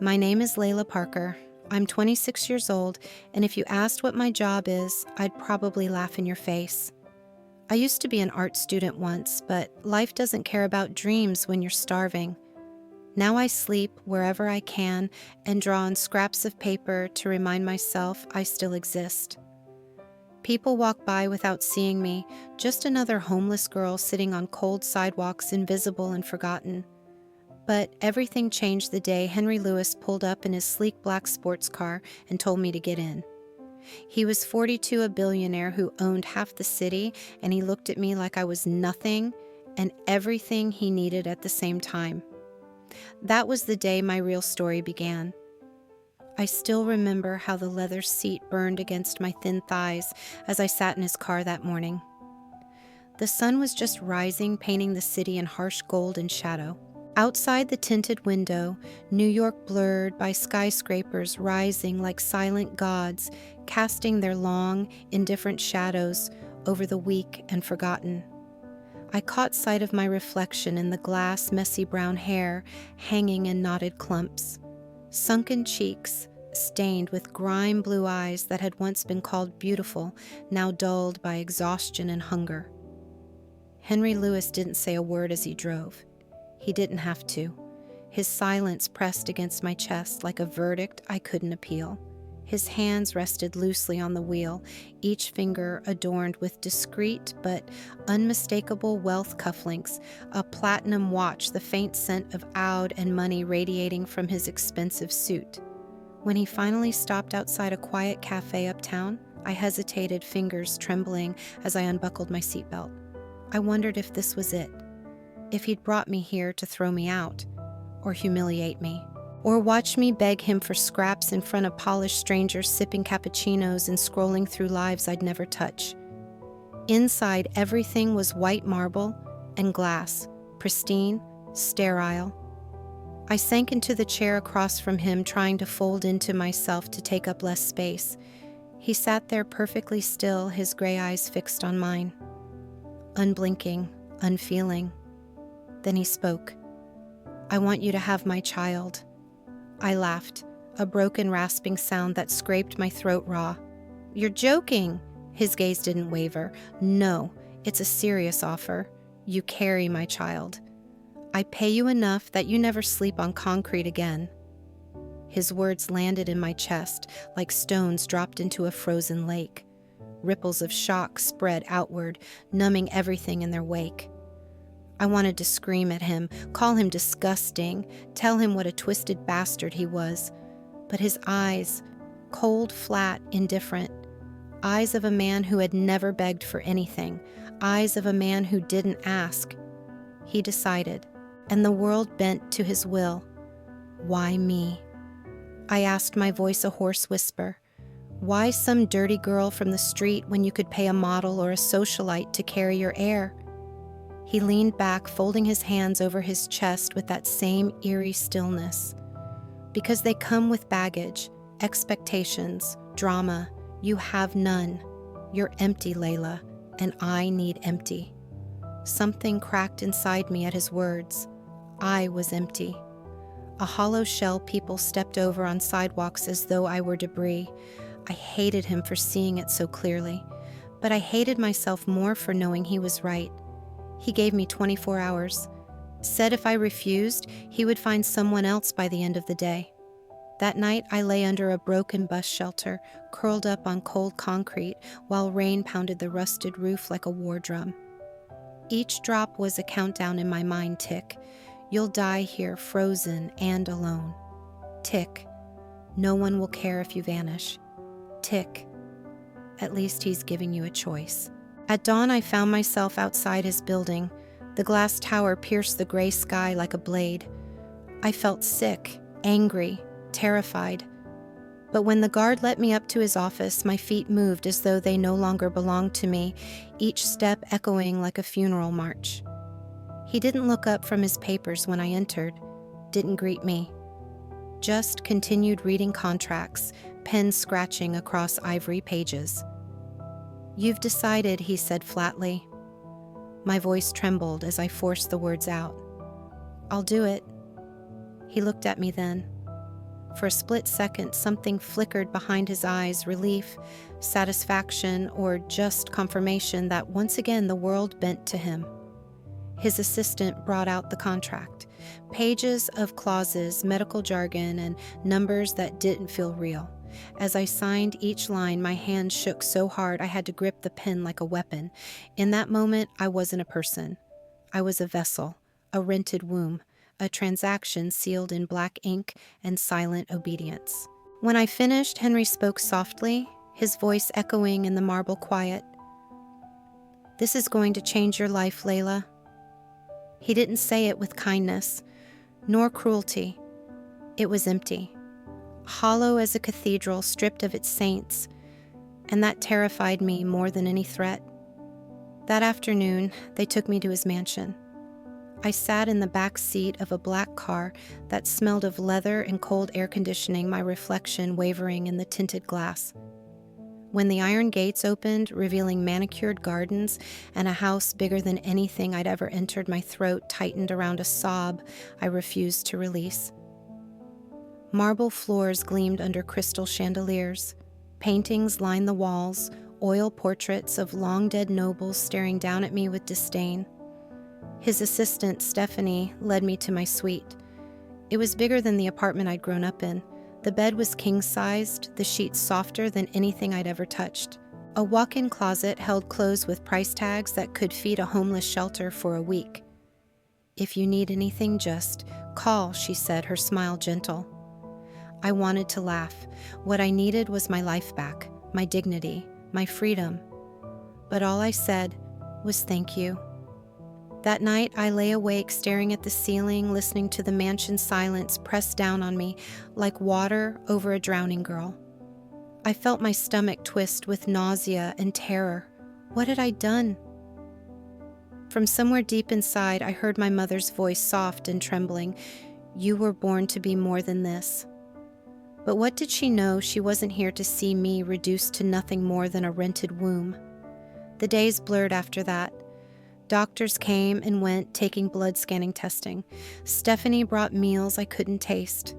My name is Layla Parker. I'm 26 years old, and if you asked what my job is, I'd probably laugh in your face. I used to be an art student once, but life doesn't care about dreams when you're starving. Now I sleep wherever I can and draw on scraps of paper to remind myself I still exist. People walk by without seeing me, just another homeless girl sitting on cold sidewalks, invisible and forgotten. But everything changed the day Henry Lewis pulled up in his sleek black sports car and told me to get in. He was 42, a billionaire who owned half the city, and he looked at me like I was nothing and everything he needed at the same time. That was the day my real story began. I still remember how the leather seat burned against my thin thighs as I sat in his car that morning. The sun was just rising, painting the city in harsh gold and shadow. Outside the tinted window, New York blurred by skyscrapers rising like silent gods, casting their long, indifferent shadows over the weak and forgotten. I caught sight of my reflection in the glass, messy brown hair hanging in knotted clumps. Sunken cheeks, stained with grime blue eyes that had once been called beautiful, now dulled by exhaustion and hunger. Henry Lewis didn't say a word as he drove. He didn't have to. His silence pressed against my chest like a verdict I couldn't appeal. His hands rested loosely on the wheel, each finger adorned with discreet but unmistakable wealth cufflinks, a platinum watch, the faint scent of oud and money radiating from his expensive suit. When he finally stopped outside a quiet cafe uptown, I hesitated, fingers trembling as I unbuckled my seatbelt. I wondered if this was it. If he'd brought me here to throw me out, or humiliate me, or watch me beg him for scraps in front of polished strangers sipping cappuccinos and scrolling through lives I'd never touch. Inside, everything was white marble and glass, pristine, sterile. I sank into the chair across from him, trying to fold into myself to take up less space. He sat there perfectly still, his gray eyes fixed on mine. Unblinking, unfeeling. Then he spoke. "I want you to have my child." I laughed, a broken, rasping sound that scraped my throat raw. "You're joking." His gaze didn't waver. "No, it's a serious offer. You carry my child. I pay you enough that you never sleep on concrete again." His words landed in my chest like stones dropped into a frozen lake. Ripples of shock spread outward, numbing everything in their wake. I wanted to scream at him, call him disgusting, tell him what a twisted bastard he was. But his eyes, cold, flat, indifferent, eyes of a man who had never begged for anything, eyes of a man who didn't ask. He decided, and the world bent to his will. Why me? I asked, my voice a hoarse whisper. Why some dirty girl from the street when you could pay a model or a socialite to carry your heir? He leaned back, folding his hands over his chest with that same eerie stillness. Because they come with baggage, expectations, drama. You have none. You're empty, Layla, and I need empty. Something cracked inside me at his words. I was empty. A hollow shell people stepped over on sidewalks as though I were debris. I hated him for seeing it so clearly, but I hated myself more for knowing he was right. He gave me 24 hours, said if I refused, he would find someone else by the end of the day. That night, I lay under a broken bus shelter, curled up on cold concrete, while rain pounded the rusted roof like a war drum. Each drop was a countdown in my mind. Tick. You'll die here, frozen and alone. Tick. No one will care if you vanish. Tick. At least he's giving you a choice. At dawn, I found myself outside his building. The glass tower pierced the gray sky like a blade. I felt sick, angry, terrified. But when the guard let me up to his office, my feet moved as though they no longer belonged to me, each step echoing like a funeral march. He didn't look up from his papers when I entered, didn't greet me. Just continued reading contracts, pen scratching across ivory pages. "You've decided," he said flatly. My voice trembled as I forced the words out. "I'll do it." He looked at me then. For a split second, something flickered behind his eyes, relief, satisfaction, or just confirmation that once again the world bent to him. His assistant brought out the contract. Pages of clauses, medical jargon, and numbers that didn't feel real. As I signed each line, my hands shook so hard I had to grip the pen like a weapon. In that moment, I wasn't a person. I was a vessel, a rented womb, a transaction sealed in black ink and silent obedience. When I finished, Henry spoke softly, his voice echoing in the marble quiet. "This is going to change your life, Layla." He didn't say it with kindness, nor cruelty. It was empty, hollow as a cathedral stripped of its saints, and that terrified me more than any threat. That afternoon, they took me to his mansion. I sat in the back seat of a black car that smelled of leather and cold air conditioning, my reflection wavering in the tinted glass. When the iron gates opened, revealing manicured gardens and a house bigger than anything I'd ever entered, my throat tightened around a sob I refused to release. Marble floors gleamed under crystal chandeliers. Paintings lined the walls, oil portraits of long-dead nobles staring down at me with disdain. His assistant, Stephanie, led me to my suite. It was bigger than the apartment I'd grown up in. The bed was king-sized, the sheets softer than anything I'd ever touched. A walk-in closet held clothes with price tags that could feed a homeless shelter for a week. "If you need anything, just call," she said, her smile gentle. I wanted to laugh. What I needed was my life back, my dignity, my freedom. But all I said was thank you. That night, I lay awake staring at the ceiling, listening to the mansion silence press down on me like water over a drowning girl. I felt my stomach twist with nausea and terror. What had I done? From somewhere deep inside, I heard my mother's voice, soft and trembling. "You were born to be more than this." But what did she know? She wasn't here to see me reduced to nothing more than a rented womb. The days blurred after that. Doctors came and went, taking blood scanning testing. Stephanie brought meals I couldn't taste.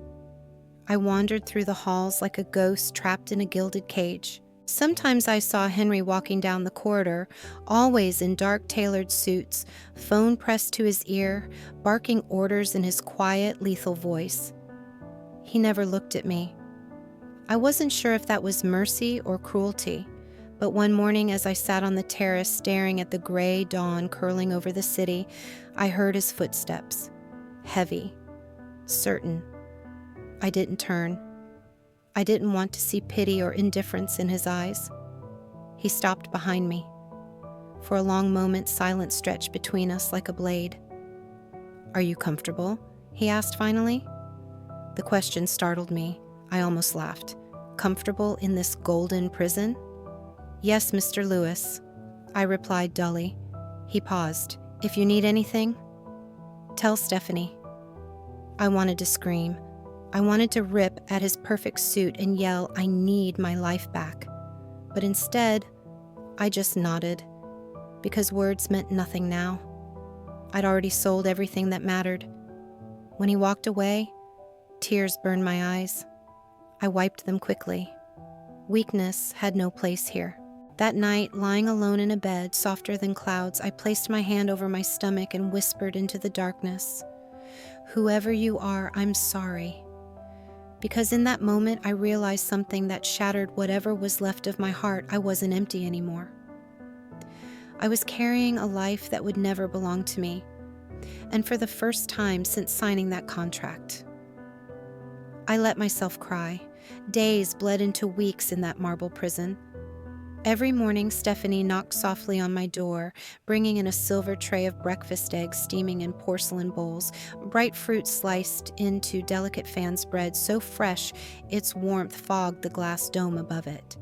I wandered through the halls like a ghost trapped in a gilded cage. Sometimes I saw Henry walking down the corridor, always in dark tailored suits, phone pressed to his ear, barking orders in his quiet, lethal voice. He never looked at me. I wasn't sure if that was mercy or cruelty. But one morning, as I sat on the terrace staring at the gray dawn curling over the city, I heard his footsteps. Heavy. Certain. I didn't turn. I didn't want to see pity or indifference in his eyes. He stopped behind me. For a long moment, silence stretched between us like a blade. "Are you comfortable?" he asked finally. The question startled me. I almost laughed. Comfortable in this golden prison? "Yes, Mr. Lewis," I replied dully. He paused. "If you need anything, tell Stephanie." I wanted to scream. I wanted to rip at his perfect suit and yell, "I need my life back." But instead, I just nodded, because words meant nothing now. I'd already sold everything that mattered. When he walked away, tears burned my eyes. I wiped them quickly. Weakness had no place here. That night, lying alone in a bed, softer than clouds, I placed my hand over my stomach and whispered into the darkness, "Whoever you are, I'm sorry." Because in that moment, I realized something that shattered whatever was left of my heart. I wasn't empty anymore. I was carrying a life that would never belong to me, and for the first time since signing that contract. I let myself cry. Days bled into weeks in that marble prison. Every morning, Stephanie knocked softly on my door, bringing in a silver tray of breakfast eggs steaming in porcelain bowls, bright fruit sliced into delicate fans bread so fresh its warmth fogged the glass dome above it.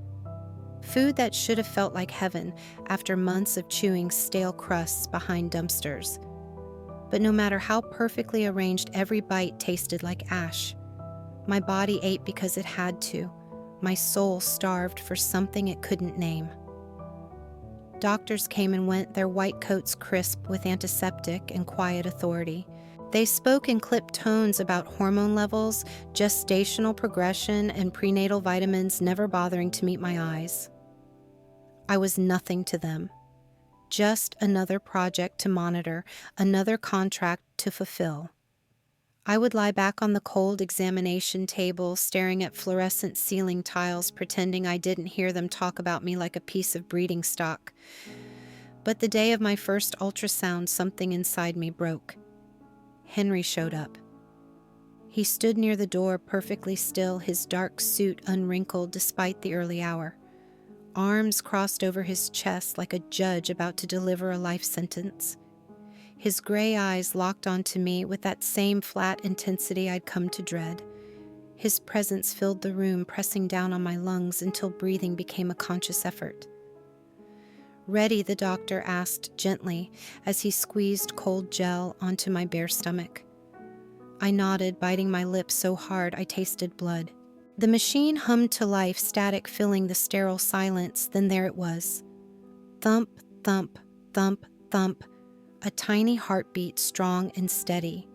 Food that should have felt like heaven after months of chewing stale crusts behind dumpsters. But no matter how perfectly arranged, every bite tasted like ash. My body ate because it had to. My soul starved for something it couldn't name. Doctors came and went, their white coats crisp with antiseptic and quiet authority. They spoke in clipped tones about hormone levels, gestational progression, and prenatal vitamins never bothering to meet my eyes. I was nothing to them. Just another project to monitor, another contract to fulfill. I would lie back on the cold examination table, staring at fluorescent ceiling tiles, pretending I didn't hear them talk about me like a piece of breeding stock. But the day of my first ultrasound, something inside me broke. Henry showed up. He stood near the door, perfectly still, his dark suit unwrinkled despite the early hour. Arms crossed over his chest like a judge about to deliver a life sentence. His gray eyes locked onto me with that same flat intensity I'd come to dread. His presence filled the room, pressing down on my lungs until breathing became a conscious effort. "Ready?" the doctor asked gently as he squeezed cold gel onto my bare stomach. I nodded, biting my lips so hard I tasted blood. The machine hummed to life, static filling the sterile silence. Then there it was. Thump, thump, thump, thump. A tiny heartbeat, strong and steady.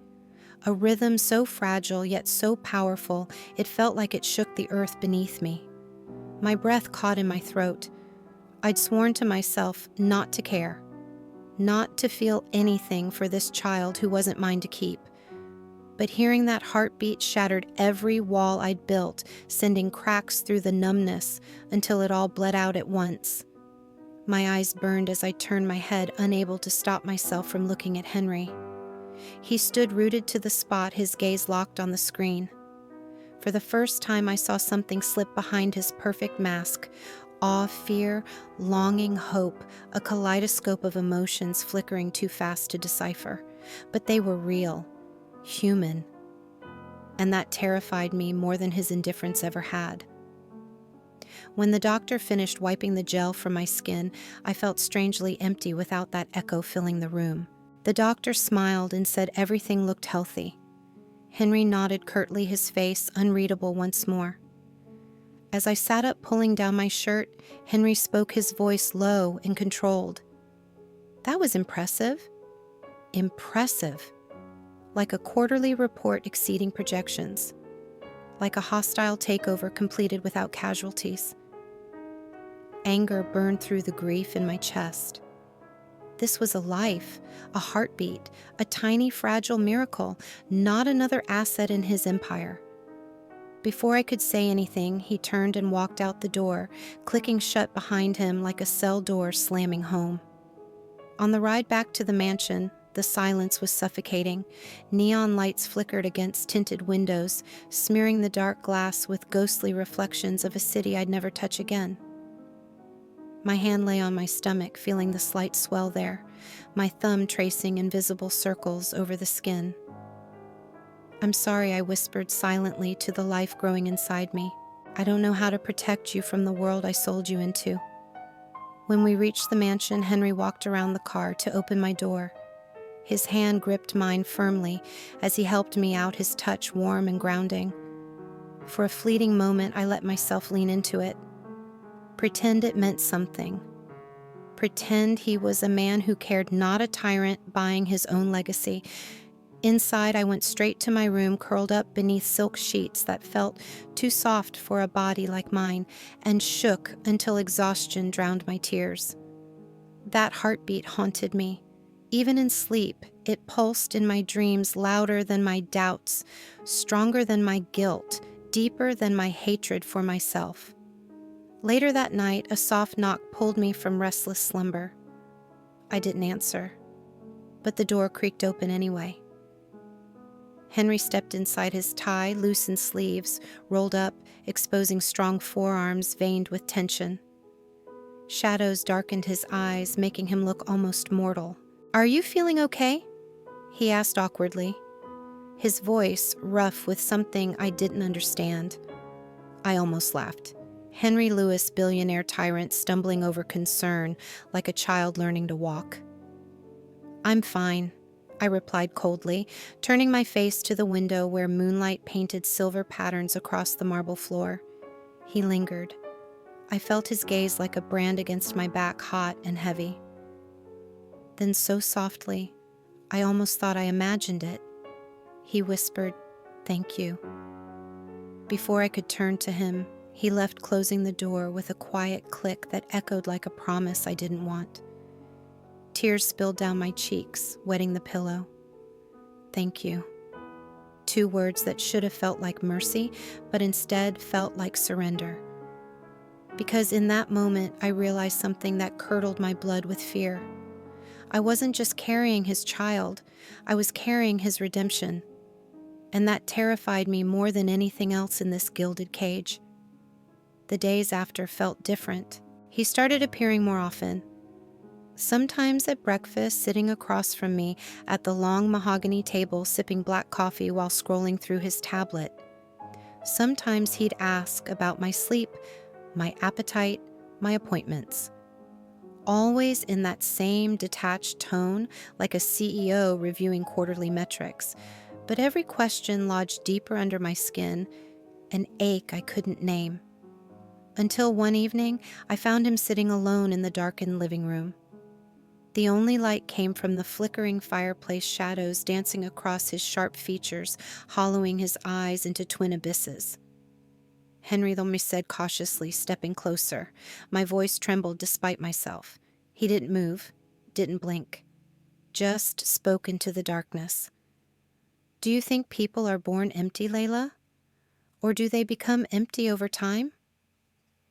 A rhythm so fragile yet so powerful it felt like it shook the earth beneath me. My breath caught in my throat. I'd sworn to myself not to care, not to feel anything for this child who wasn't mine to keep. But hearing that heartbeat shattered every wall I'd built, sending cracks through the numbness until it all bled out at once. My eyes burned as I turned my head, unable to stop myself from looking at Henry. He stood rooted to the spot, his gaze locked on the screen. For the first time, I saw something slip behind his perfect mask. Awe, fear, longing, hope, a kaleidoscope of emotions flickering too fast to decipher. But they were real. Human, and that terrified me more than his indifference ever had. When the doctor finished wiping the gel from my skin, I felt strangely empty without that echo filling the room. The doctor smiled and said everything looked healthy. Henry nodded curtly, his face unreadable once more. As I sat up pulling down my shirt, Henry spoke, his voice low and controlled. That was impressive. Impressive. Like a quarterly report exceeding projections, like a hostile takeover completed without casualties. Anger burned through the grief in my chest. This was a life, a heartbeat, a tiny fragile miracle, not another asset in his empire. Before I could say anything, he turned and walked out the door, clicking shut behind him like a cell door slamming home. On the ride back to the mansion, the silence was suffocating. Neon lights flickered against tinted windows, smearing the dark glass with ghostly reflections of a city I'd never touch again. My hand lay on my stomach, feeling the slight swell there, my thumb tracing invisible circles over the skin. "I'm sorry," I whispered silently to the life growing inside me. "I don't know how to protect you from the world I sold you into." When we reached the mansion, Henry walked around the car to open my door. His hand gripped mine firmly as he helped me out, his touch warm and grounding. For a fleeting moment, I let myself lean into it. Pretend it meant something. Pretend he was a man who cared, not a tyrant buying his own legacy. Inside, I went straight to my room, curled up beneath silk sheets that felt too soft for a body like mine, and shook until exhaustion drowned my tears. That heartbeat haunted me. Even in sleep, it pulsed in my dreams, louder than my doubts, stronger than my guilt, deeper than my hatred for myself. Later that night, a soft knock pulled me from restless slumber. I didn't answer, but the door creaked open anyway. Henry stepped inside, his tie, loosened sleeves, rolled up, exposing strong forearms veined with tension. Shadows darkened his eyes, making him look almost mortal. "Are you feeling okay?" he asked awkwardly. His voice rough with something I didn't understand. I almost laughed. Henry Lewis, billionaire tyrant, stumbling over concern like a child learning to walk. "I'm fine," I replied coldly, turning my face to the window where moonlight painted silver patterns across the marble floor. He lingered. I felt his gaze like a brand against my back, hot and heavy. Then so softly, I almost thought I imagined it. He whispered, "Thank you." Before I could turn to him, he left, closing the door with a quiet click that echoed like a promise I didn't want. Tears spilled down my cheeks, wetting the pillow. Thank you. Two words that should have felt like mercy, but instead felt like surrender. Because in that moment, I realized something that curdled my blood with fear. I wasn't just carrying his child, I was carrying his redemption. And that terrified me more than anything else in this gilded cage. The days after felt different. He started appearing more often. Sometimes at breakfast, sitting across from me at the long mahogany table sipping black coffee while scrolling through his tablet. Sometimes he'd ask about my sleep, my appetite, my appointments. Always in that same detached tone, like a CEO reviewing quarterly metrics. But every question lodged deeper under my skin, an ache I couldn't name. Until one evening, I found him sitting alone in the darkened living room. The only light came from the flickering fireplace shadows dancing across his sharp features, hollowing his eyes into twin abysses. "Henry," Lomi said cautiously, stepping closer. My voice trembled despite myself. He didn't move, didn't blink, just spoke into the darkness. "Do you think people are born empty, Layla? Or do they become empty over time?"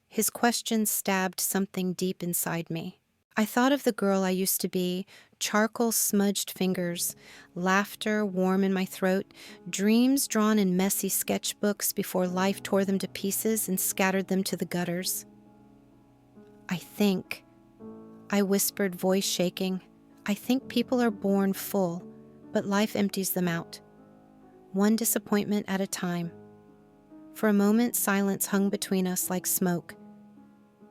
His question stabbed something deep inside me. I thought of the girl I used to be, charcoal-smudged fingers, laughter warm in my throat, dreams drawn in messy sketchbooks before life tore them to pieces and scattered them to the gutters. I whispered, voice shaking, I think people are born full, but life empties them out. One disappointment at a time. For a moment, silence hung between us like smoke.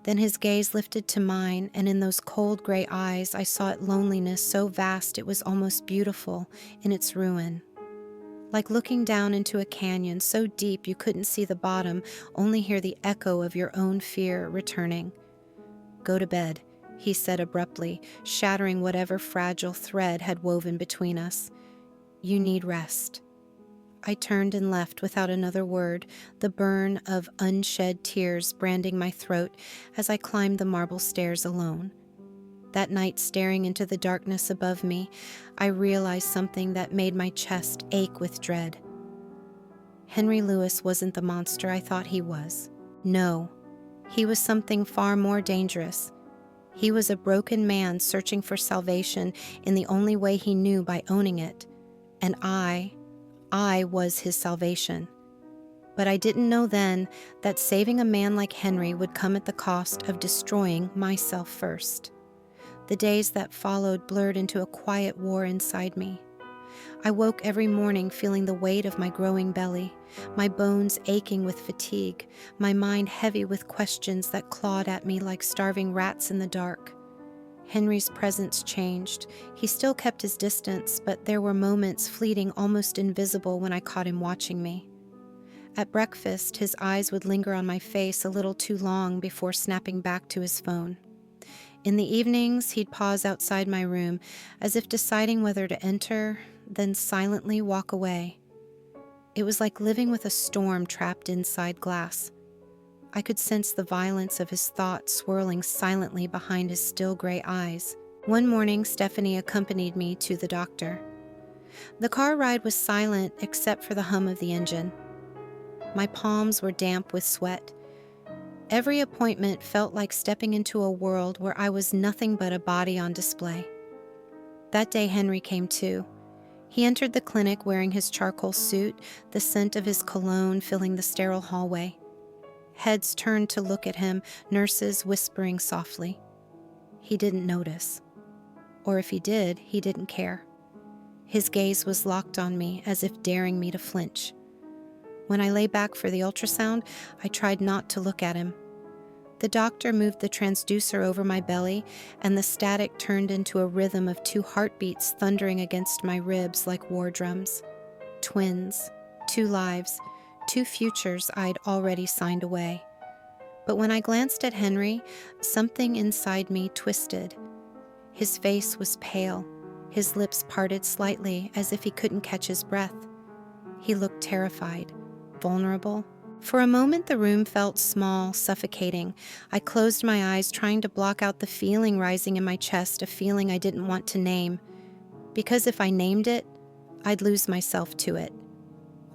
Then his gaze lifted to mine, and in those cold gray eyes I saw loneliness so vast it was almost beautiful in its ruin. Like looking down into a canyon so deep you couldn't see the bottom, only hear the echo of your own fear returning. "Go to bed," he said abruptly, shattering whatever fragile thread had woven between us. "You need rest." I turned and left without another word, the burn of unshed tears branding my throat as I climbed the marble stairs alone. That night, staring into the darkness above me, I realized something that made my chest ache with dread. Henry Lewis wasn't the monster I thought he was. No, he was something far more dangerous. He was a broken man searching for salvation in the only way he knew, by owning it. And I was his salvation. But I didn't know then that saving a man like Henry would come at the cost of destroying myself first. The days that followed blurred into a quiet war inside me. I woke every morning feeling the weight of my growing belly, my bones aching with fatigue, my mind heavy with questions that clawed at me like starving rats in the dark. Henry's presence changed. He still kept his distance, but there were moments, fleeting, almost invisible, when I caught him watching me. At breakfast, his eyes would linger on my face a little too long before snapping back to his phone. In the evenings, he'd pause outside my room, as if deciding whether to enter, then silently walk away. It was like living with a storm trapped inside glass. I could sense the violence of his thoughts swirling silently behind his still gray eyes. One morning, Stephanie accompanied me to the doctor. The car ride was silent except for the hum of the engine. My palms were damp with sweat. Every appointment felt like stepping into a world where I was nothing but a body on display. That day, Henry came too. He entered the clinic wearing his charcoal suit, the scent of his cologne filling the sterile hallway. Heads turned to look at him, nurses whispering softly. He didn't notice. Or if he did, he didn't care. His gaze was locked on me, as if daring me to flinch. When I lay back for the ultrasound, I tried not to look at him. The doctor moved the transducer over my belly, and the static turned into a rhythm of 2 heartbeats thundering against my ribs like war drums. Twins, 2 lives, 2 futures I'd already signed away. But when I glanced at Henry, something inside me twisted. His face was pale, his lips parted slightly as if he couldn't catch his breath. He looked terrified, vulnerable. For a moment, the room felt small, suffocating. I closed my eyes, trying to block out the feeling rising in my chest, a feeling I didn't want to name. Because if I named it, I'd lose myself to it.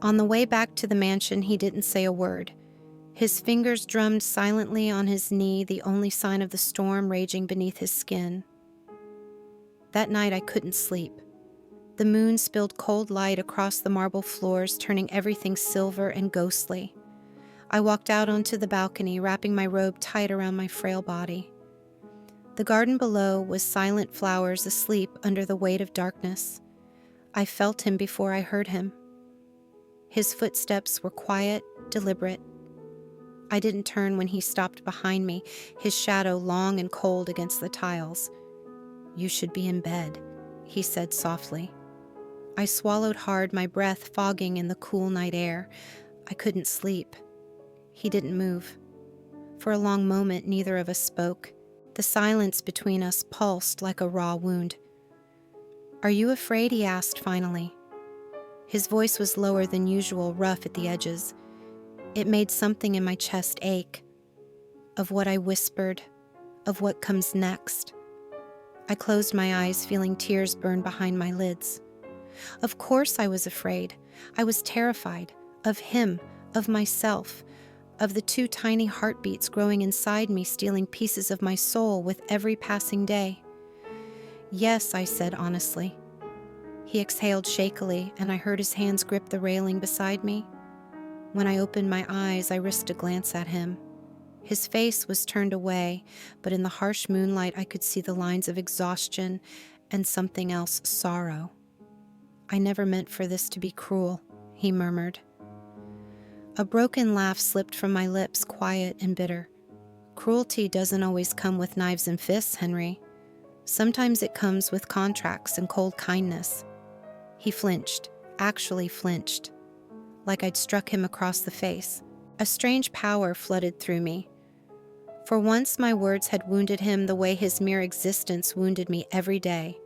On the way back to the mansion, he didn't say a word. His fingers drummed silently on his knee, the only sign of the storm raging beneath his skin. That night, I couldn't sleep. The moon spilled cold light across the marble floors, turning everything silver and ghostly. I walked out onto the balcony, wrapping my robe tight around my frail body. The garden below was silent flowers asleep under the weight of darkness. I felt him before I heard him. His footsteps were quiet, deliberate. I didn't turn when he stopped behind me, his shadow long and cold against the tiles. "You should be in bed," he said softly. I swallowed hard, my breath fogging in the cool night air. I couldn't sleep. He didn't move. For a long moment, neither of us spoke. The silence between us pulsed like a raw wound. "Are you afraid?" he asked finally. His voice was lower than usual, rough at the edges. It made something in my chest ache. Of what I whispered, of what comes next. I closed my eyes, feeling tears burn behind my lids. Of course I was afraid. I was terrified. Of him, of myself, of the 2 tiny heartbeats growing inside me, stealing pieces of my soul with every passing day. "Yes," I said honestly. He exhaled shakily, and I heard his hands grip the railing beside me. When I opened my eyes, I risked a glance at him. His face was turned away, but in the harsh moonlight I could see the lines of exhaustion and something else, sorrow. "I never meant for this to be cruel," he murmured. A broken laugh slipped from my lips, quiet and bitter. "Cruelty doesn't always come with knives and fists, Henry. Sometimes it comes with contracts and cold kindness." He flinched, actually flinched, like I'd struck him across the face. A strange power flooded through me. For once my words had wounded him the way his mere existence wounded me every day.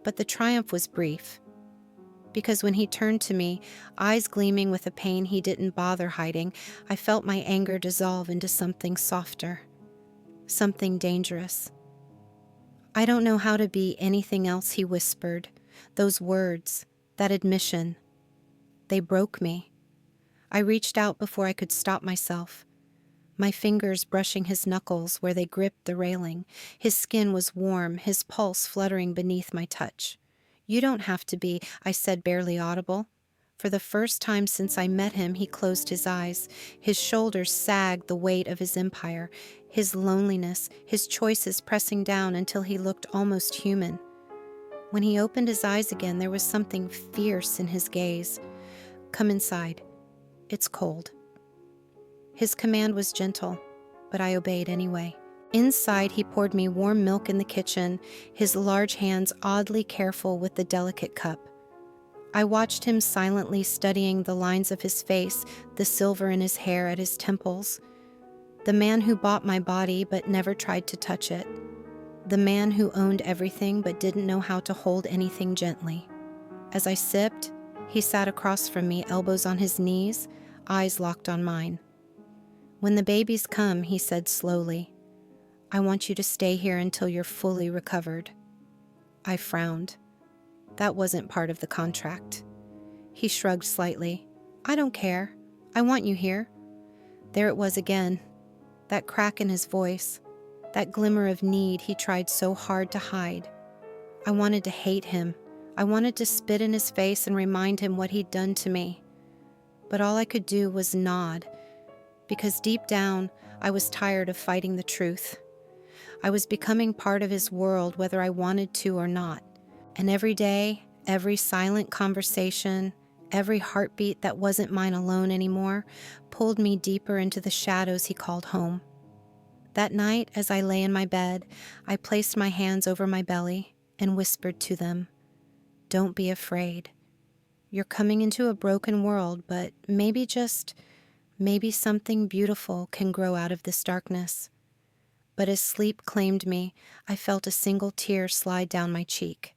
But the triumph was brief. Because when he turned to me, eyes gleaming with a pain he didn't bother hiding, I felt my anger dissolve into something softer, something dangerous. "I don't know how to be anything else," he whispered. Those words, that admission, they broke me. I reached out before I could stop myself, my fingers brushing his knuckles where they gripped the railing. His skin was warm, his pulse fluttering beneath my touch. "You don't have to be," I said, barely audible. For the first time since I met him, he closed his eyes. His shoulders sagged the weight of his empire, his loneliness, his choices pressing down until he looked almost human. When he opened his eyes again, there was something fierce in his gaze. "Come inside. It's cold." His command was gentle, but I obeyed anyway. Inside, he poured me warm milk in the kitchen, his large hands oddly careful with the delicate cup. I watched him silently studying the lines of his face, the silver in his hair at his temples. The man who bought my body but never tried to touch it. The man who owned everything but didn't know how to hold anything gently. As I sipped, he sat across from me, elbows on his knees, eyes locked on mine. "When the babies come," he said slowly, "I want you to stay here until you're fully recovered." I frowned. That wasn't part of the contract. He shrugged slightly. "I don't care. I want you here." There it was again, that crack in his voice, that glimmer of need he tried so hard to hide. I wanted to hate him. I wanted to spit in his face and remind him what he'd done to me. But all I could do was nod, because deep down, I was tired of fighting the truth. I was becoming part of his world, whether I wanted to or not. And every day, every silent conversation, every heartbeat that wasn't mine alone anymore, pulled me deeper into the shadows he called home. That night, as I lay in my bed, I placed my hands over my belly and whispered to them, "Don't be afraid. You're coming into a broken world, but maybe something beautiful can grow out of this darkness." But as sleep claimed me, I felt a single tear slide down my cheek,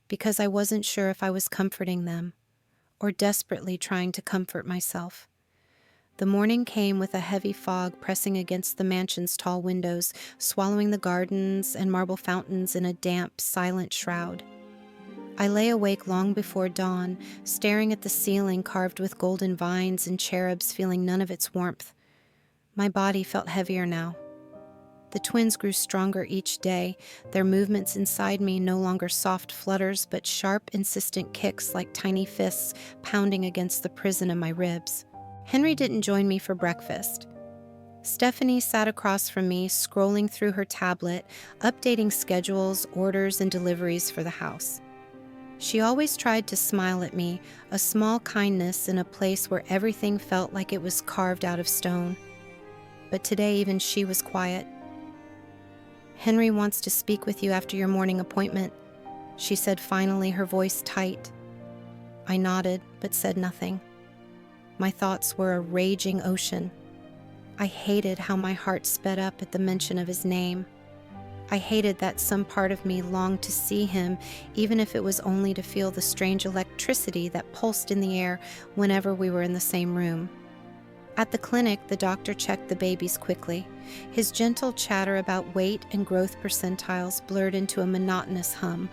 because I wasn't sure if I was comforting them or desperately trying to comfort myself. The morning came with a heavy fog pressing against the mansion's tall windows, swallowing the gardens and marble fountains in a damp, silent shroud. I lay awake long before dawn, staring at the ceiling carved with golden vines and cherubs, feeling none of its warmth. My body felt heavier now. The twins grew stronger each day, their movements inside me no longer soft flutters, but sharp, insistent kicks like tiny fists pounding against the prison of my ribs. Henry didn't join me for breakfast. Stephanie sat across from me, scrolling through her tablet, updating schedules, orders, and deliveries for the house. She always tried to smile at me, a small kindness in a place where everything felt like it was carved out of stone. But today even she was quiet. "Henry wants to speak with you after your morning appointment," she said finally, her voice tight. I nodded, but said nothing. My thoughts were a raging ocean. I hated how my heart sped up at the mention of his name. I hated that some part of me longed to see him, even if it was only to feel the strange electricity that pulsed in the air whenever we were in the same room. At the clinic, the doctor checked the babies quickly. His gentle chatter about weight and growth percentiles blurred into a monotonous hum.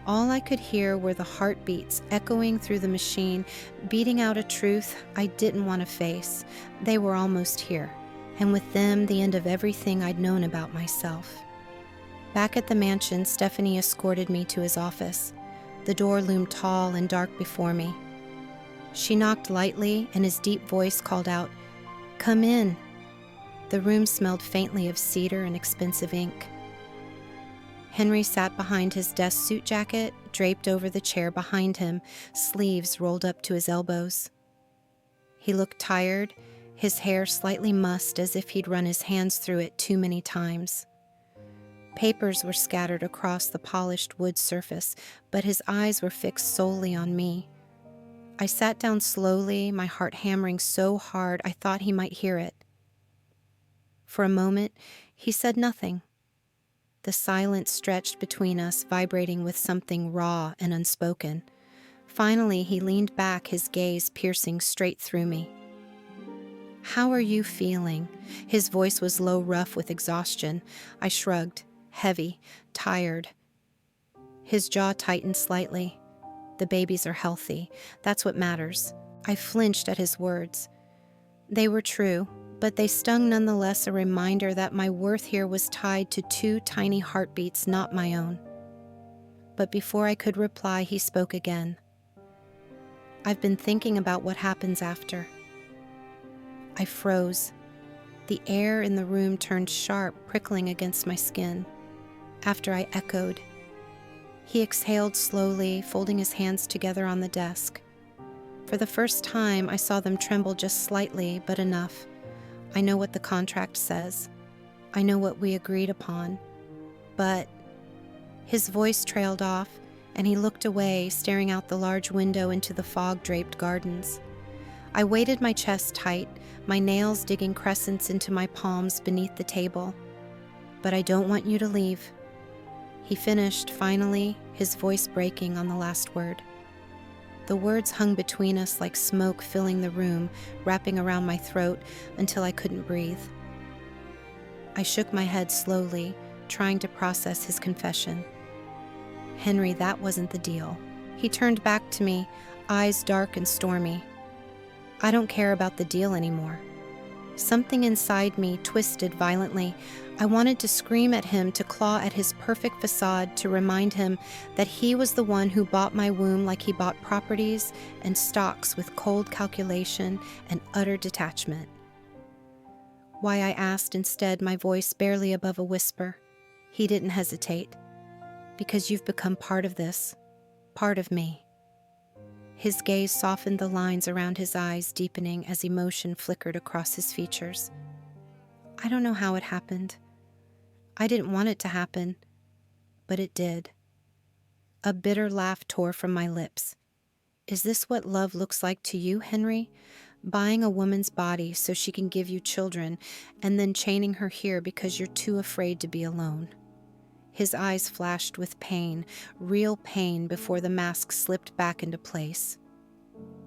All I could hear were the heartbeats echoing through the machine, beating out a truth I didn't want to face. They were almost here, and with them, the end of everything I'd known about myself. Back at the mansion, Stephanie escorted me to his office. The door loomed tall and dark before me. She knocked lightly, and his deep voice called out, "Come in." The room smelled faintly of cedar and expensive ink. Henry sat behind his desk suit jacket, draped over the chair behind him, sleeves rolled up to his elbows. He looked tired, his hair slightly mussed as if he'd run his hands through it too many times. Papers were scattered across the polished wood surface, but his eyes were fixed solely on me. I sat down slowly, my heart hammering so hard I thought he might hear it. For a moment, he said nothing. The silence stretched between us, vibrating with something raw and unspoken. Finally, he leaned back, his gaze piercing straight through me. "How are you feeling?" His voice was low, rough with exhaustion. I shrugged, heavy, tired. His jaw tightened slightly. "The babies are healthy. That's what matters." I flinched at his words. They were true, but they stung nonetheless, a reminder that my worth here was tied to two tiny heartbeats, not my own. But before I could reply, he spoke again. "I've been thinking about what happens after." I froze. The air in the room turned sharp, prickling against my skin. After I echoed, he exhaled slowly, folding his hands together on the desk. For the first time, I saw them tremble just slightly, but enough. I know what the contract says. I know what we agreed upon. But his voice trailed off, and he looked away, staring out the large window into the fog-draped gardens. I weighted my chest tight, my nails digging crescents into my palms beneath the table. "But I don't want you to leave." He finished, finally, his voice breaking on the last word. The words hung between us like smoke filling the room, wrapping around my throat until I couldn't breathe. I shook my head slowly, trying to process his confession. "Henry, that wasn't the deal." He turned back to me, eyes dark and stormy. "I don't care about the deal anymore." Something inside me twisted violently. I wanted to scream at him, to claw at his perfect facade, to remind him that he was the one who bought my womb like he bought properties and stocks, with cold calculation and utter detachment. Why, I asked instead, my voice barely above a whisper. He didn't hesitate. "Because you've become part of this, part of me." His gaze softened, the lines around his eyes deepening as emotion flickered across his features. "I don't know how it happened. I didn't want it to happen, but it did." A bitter laugh tore from my lips. "Is this what love looks like to you, Henry? Buying a woman's body so she can give you children, and then chaining her here because you're too afraid to be alone?" His eyes flashed with pain, real pain, before the mask slipped back into place.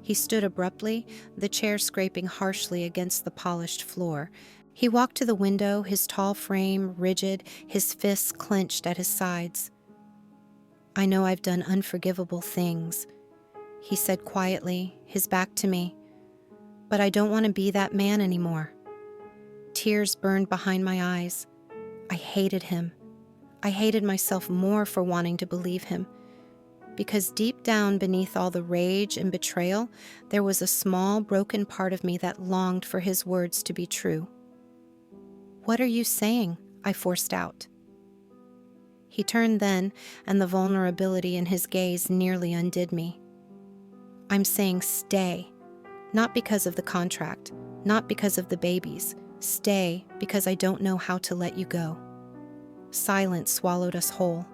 He stood abruptly, the chair scraping harshly against the polished floor. He walked to the window, his tall frame rigid, his fists clenched at his sides. "I know I've done unforgivable things," he said quietly, his back to me. "But I don't want to be that man anymore." Tears burned behind my eyes. I hated him. I hated myself more for wanting to believe him. Because deep down beneath all the rage and betrayal, there was a small, broken part of me that longed for his words to be true. "What are you saying?" I forced out. He turned then, and the vulnerability in his gaze nearly undid me. "I'm saying stay. Not because of the contract, not because of the babies. Stay because I don't know how to let you go." Silence swallowed us whole.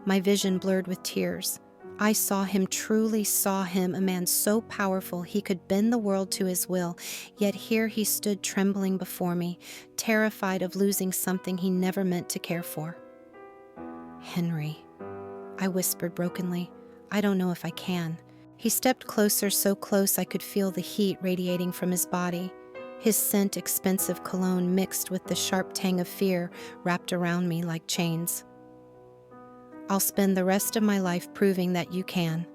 My vision blurred with tears. I saw him, truly saw him, a man so powerful he could bend the world to his will, yet here he stood trembling before me, terrified of losing something he never meant to care for. "Henry," I whispered brokenly, "I don't know if I can." He stepped closer, so close I could feel the heat radiating from his body. His scent, expensive cologne, mixed with the sharp tang of fear, wrapped around me like chains. "I'll spend the rest of my life proving that you can."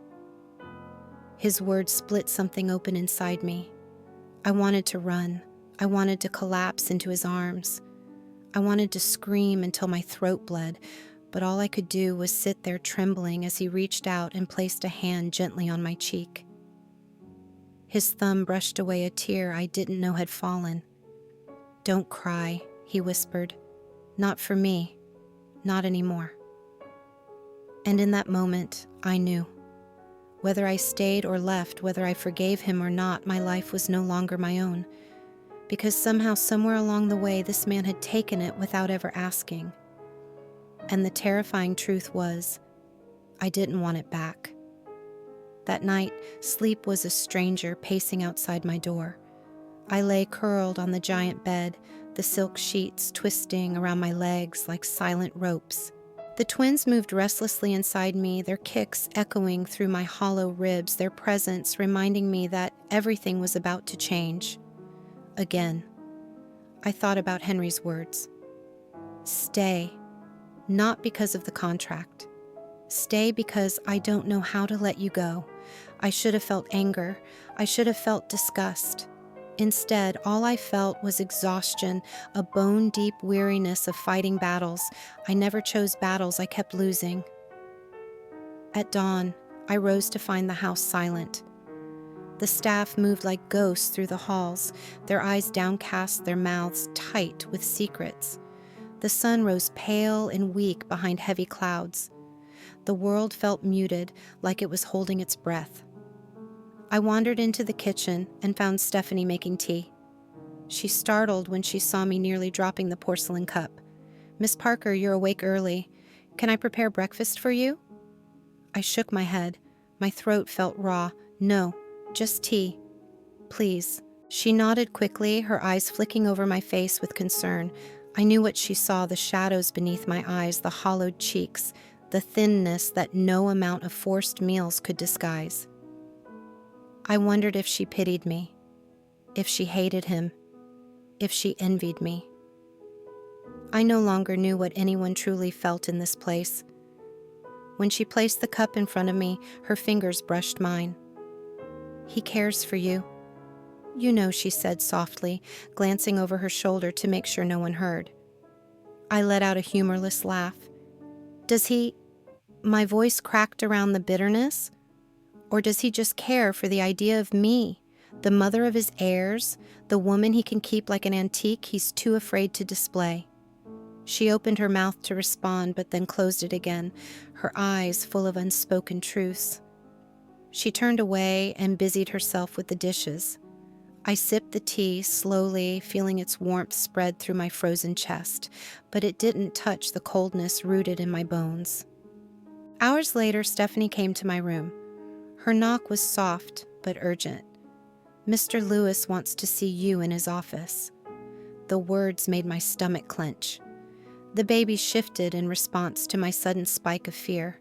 His words split something open inside me. I wanted to run. I wanted to collapse into his arms. I wanted to scream until my throat bled, but all I could do was sit there trembling as he reached out and placed a hand gently on my cheek. His thumb brushed away a tear I didn't know had fallen. "Don't cry," he whispered. "Not for me. Not anymore." And in that moment, I knew. Whether I stayed or left, whether I forgave him or not, my life was no longer my own. Because somehow, somewhere along the way, this man had taken it without ever asking. And the terrifying truth was, I didn't want it back. That night, sleep was a stranger pacing outside my door. I lay curled on the giant bed, the silk sheets twisting around my legs like silent ropes. The twins moved restlessly inside me, their kicks echoing through my hollow ribs, their presence reminding me that everything was about to change. Again, I thought about Henry's words. Stay, not because of the contract. Stay because I don't know how to let you go. I should have felt anger. I should have felt disgust. Instead, all I felt was exhaustion, a bone-deep weariness of fighting battles. I never chose battles, I kept losing. At dawn, I rose to find the house silent. The staff moved like ghosts through the halls, their eyes downcast, their mouths tight with secrets. The sun rose pale and weak behind heavy clouds. The world felt muted, like it was holding its breath. I wandered into the kitchen and found Stephanie making tea. She startled when she saw me nearly dropping the porcelain cup. "Miss Parker, you're awake early. Can I prepare breakfast for you?" I shook my head. My throat felt raw. "No, just tea. Please." She nodded quickly, her eyes flicking over my face with concern. I knew what she saw, the shadows beneath my eyes, the hollowed cheeks, the thinness that no amount of forced meals could disguise. I wondered if she pitied me, if she hated him, if she envied me. I no longer knew what anyone truly felt in this place. When she placed the cup in front of me, her fingers brushed mine. "He cares for you. You know," she said softly, glancing over her shoulder to make sure no one heard. I let out a humorless laugh. "Does he—" My voice cracked around the bitterness. "Or does he just care for the idea of me, the mother of his heirs, the woman he can keep like an antique he's too afraid to display?" She opened her mouth to respond, but then closed it again, her eyes full of unspoken truths. She turned away and busied herself with the dishes. I sipped the tea slowly, feeling its warmth spread through my frozen chest, but it didn't touch the coldness rooted in my bones. Hours later, Stephanie came to my room. Her knock was soft but urgent. "Mr. Lewis wants to see you in his office." The words made my stomach clench. The baby shifted in response to my sudden spike of fear.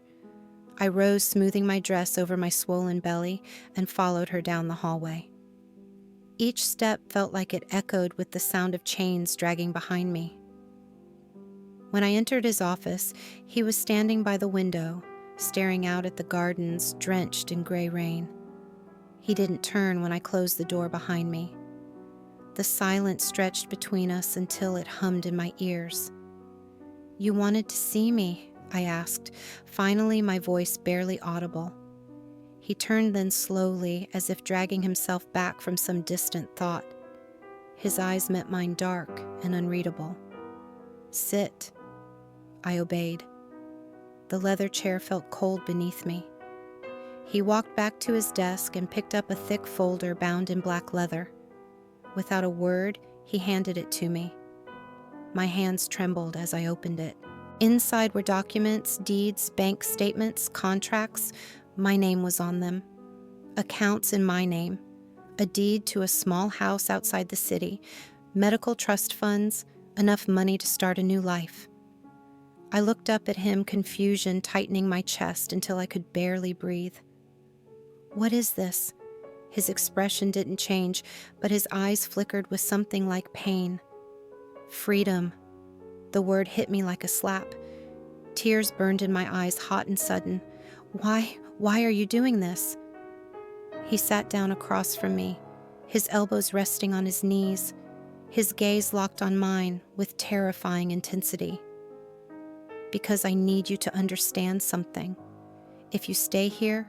I rose, smoothing my dress over my swollen belly, and followed her down the hallway. Each step felt like it echoed with the sound of chains dragging behind me. When I entered his office, he was standing by the window, staring out at the gardens drenched in gray rain. He didn't turn when I closed the door behind me. The silence stretched between us until it hummed in my ears. "You wanted to see me?" I asked, finally my voice barely audible. He turned then slowly, as if dragging himself back from some distant thought. His eyes met mine, dark and unreadable. "Sit." I obeyed. The leather chair felt cold beneath me. He walked back to his desk and picked up a thick folder bound in black leather. Without a word, he handed it to me. My hands trembled as I opened it. Inside were documents, deeds, bank statements, contracts. My name was on them. Accounts in my name. A deed to a small house outside the city. Medical trust funds. Enough money to start a new life. I looked up at him, confusion tightening my chest until I could barely breathe. "What is this?" His expression didn't change, but his eyes flickered with something like pain. "Freedom." The word hit me like a slap. Tears burned in my eyes, hot and sudden. Why are you doing this?" He sat down across from me, his elbows resting on his knees, his gaze locked on mine with terrifying intensity. "Because I need you to understand something. If you stay here,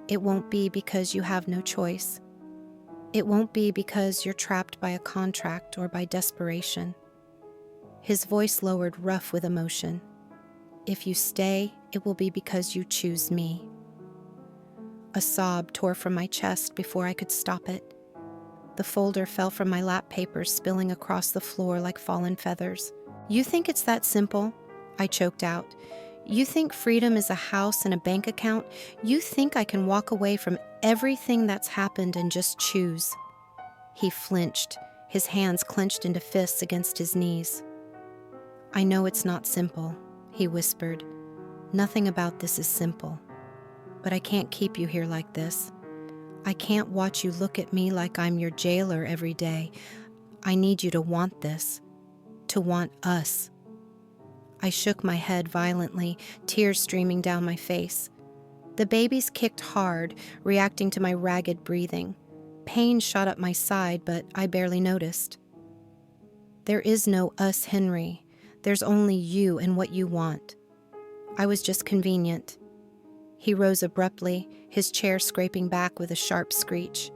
it won't be because you have no choice. It won't be because you're trapped by a contract or by desperation." His voice lowered, rough with emotion. "If you stay, it will be because you choose me." A sob tore from my chest before I could stop it. The folder fell from my lap papers, spilling across the floor like fallen feathers. "You think it's that simple?" I choked out. "You think freedom is a house and a bank account? You think I can walk away from everything that's happened and just choose?" He flinched, his hands clenched into fists against his knees. "I know it's not simple," he whispered. "Nothing about this is simple. But I can't keep you here like this. I can't watch you look at me like I'm your jailer every day. I need you to want this, to want us." I shook my head violently, tears streaming down my face. The babies kicked hard, reacting to my ragged breathing. Pain shot up my side, but I barely noticed. "There is no us, Henry. There's only you and what you want. I was just convenient." He rose abruptly, his chair scraping back with a sharp screech.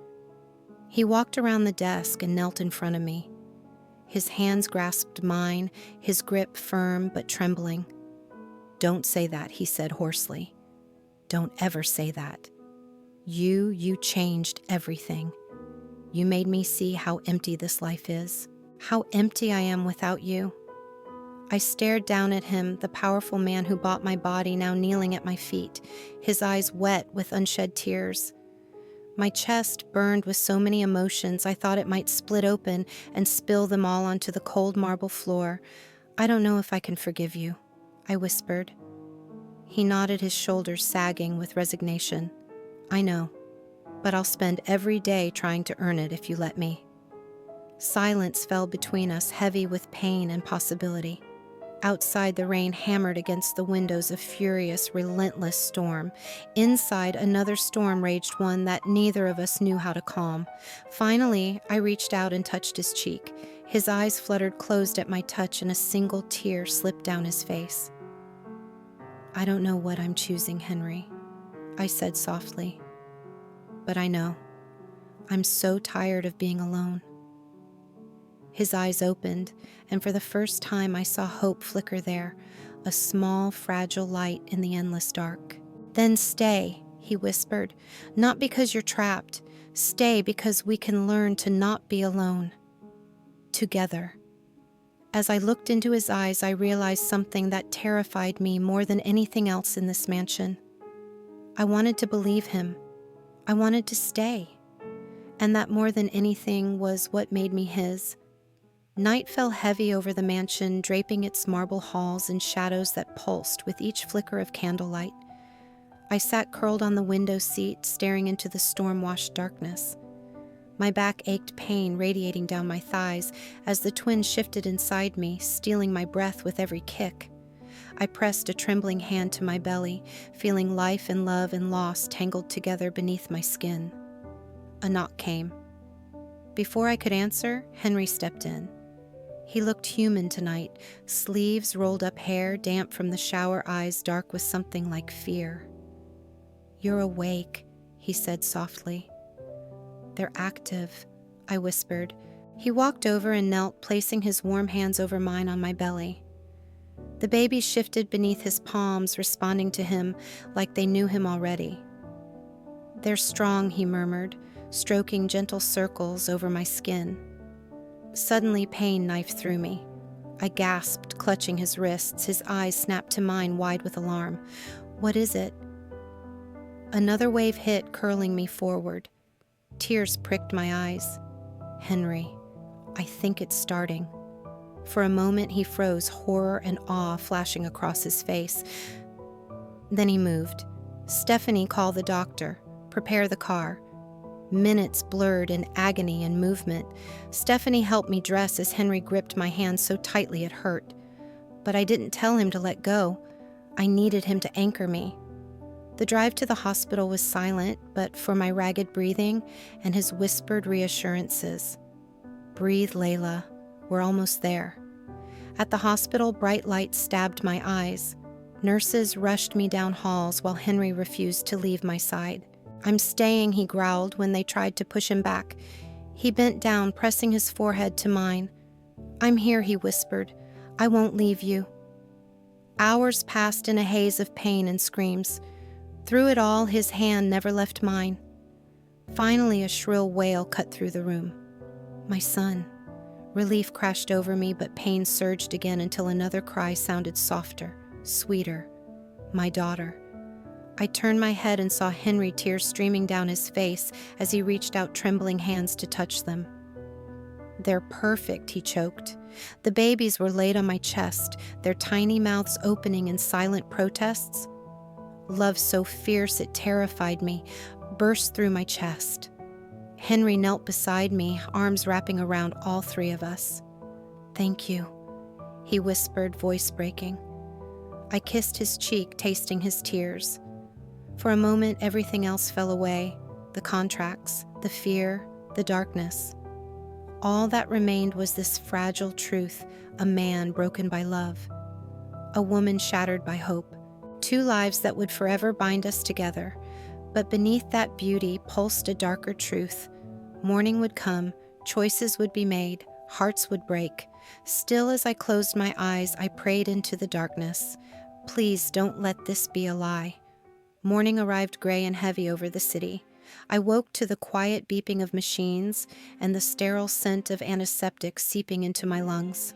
He walked around the desk and knelt in front of me. His hands grasped mine, his grip firm but trembling. "Don't say that," he said hoarsely. "Don't ever say that. You changed everything. You made me see how empty this life is, how empty I am without you." I stared down at him, the powerful man who bought my body now kneeling at my feet, his eyes wet with unshed tears. My chest burned with so many emotions I thought it might split open and spill them all onto the cold marble floor. "I don't know if I can forgive you," I whispered. He nodded, his shoulders sagging with resignation. "I know, but I'll spend every day trying to earn it if you let me." Silence fell between us, heavy with pain and possibility. Outside, the rain hammered against the windows, a furious, relentless storm. Inside, another storm raged, one that neither of us knew how to calm. Finally, I reached out and touched his cheek. His eyes fluttered closed at my touch, and a single tear slipped down his face. "I don't know what I'm choosing, Henry," I said softly. "But I know. I'm so tired of being alone." His eyes opened, and for the first time I saw hope flicker there, a small, fragile light in the endless dark. "Then stay," he whispered. "Not because you're trapped. Stay because we can learn to not be alone. Together." As I looked into his eyes, I realized something that terrified me more than anything else in this mansion. I wanted to believe him. I wanted to stay. And that more than anything was what made me his. Night fell heavy over the mansion, draping its marble halls in shadows that pulsed with each flicker of candlelight. I sat curled on the window seat, staring into the storm-washed darkness. My back ached, pain radiating down my thighs as the twins shifted inside me, stealing my breath with every kick. I pressed a trembling hand to my belly, feeling life and love and loss tangled together beneath my skin. A knock came. Before I could answer, Henry stepped in. He looked human tonight, sleeves, rolled up hair, damp from the shower, eyes dark with something like fear. "You're awake," he said softly. "They're active," I whispered. He walked over and knelt, placing his warm hands over mine on my belly. The babies shifted beneath his palms, responding to him like they knew him already. "They're strong," he murmured, stroking gentle circles over my skin. Suddenly, pain knifed through me. I gasped, clutching his wrists. His eyes snapped to mine, wide with alarm. "What is it?" Another wave hit, curling me forward. Tears pricked my eyes. "Henry, I think it's starting." For a moment, he froze, horror and awe flashing across his face. Then he moved. "Stephanie, call the doctor. Prepare the car." Minutes blurred in agony and movement. Stephanie helped me dress as Henry gripped my hand so tightly it hurt. But I didn't tell him to let go. I needed him to anchor me. The drive to the hospital was silent, but for my ragged breathing and his whispered reassurances. "Breathe, Layla. We're almost there." At the hospital, bright lights stabbed my eyes. Nurses rushed me down halls while Henry refused to leave my side. "I'm staying," he growled when they tried to push him back. He bent down, pressing his forehead to mine. "I'm here," he whispered. "I won't leave you." Hours passed in a haze of pain and screams. Through it all, his hand never left mine. Finally, a shrill wail cut through the room. "My son." Relief crashed over me, but pain surged again until another cry sounded softer, sweeter. "My daughter." I turned my head and saw Henry, tears streaming down his face as he reached out trembling hands to touch them. "They're perfect," he choked. The babies were laid on my chest, their tiny mouths opening in silent protests. Love so fierce it terrified me, burst through my chest. Henry knelt beside me, arms wrapping around all three of us. "Thank you," he whispered, voice breaking. I kissed his cheek, tasting his tears. For a moment, everything else fell away, the contracts, the fear, the darkness. All that remained was this fragile truth, a man broken by love, a woman shattered by hope, two lives that would forever bind us together. But beneath that beauty pulsed a darker truth. Morning would come, choices would be made, hearts would break. Still, as I closed my eyes, I prayed into the darkness. Please don't let this be a lie. Morning arrived gray and heavy over the city. I woke to the quiet beeping of machines and the sterile scent of antiseptic seeping into my lungs.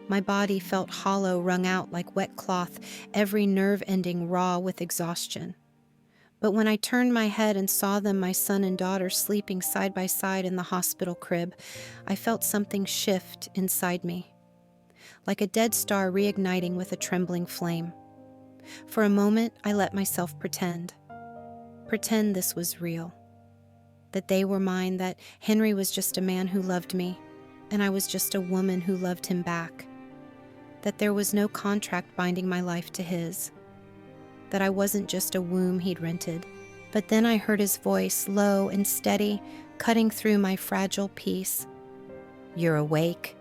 My body felt hollow, wrung out like wet cloth, every nerve ending raw with exhaustion. But when I turned my head and saw them, my son and daughter, sleeping side by side in the hospital crib, I felt something shift inside me, like a dead star reigniting with a trembling flame. For a moment, I let myself pretend this was real, that they were mine, that Henry was just a man who loved me, and I was just a woman who loved him back, that there was no contract binding my life to his, that I wasn't just a womb he'd rented. But then I heard his voice, low and steady, cutting through my fragile peace. "You're awake."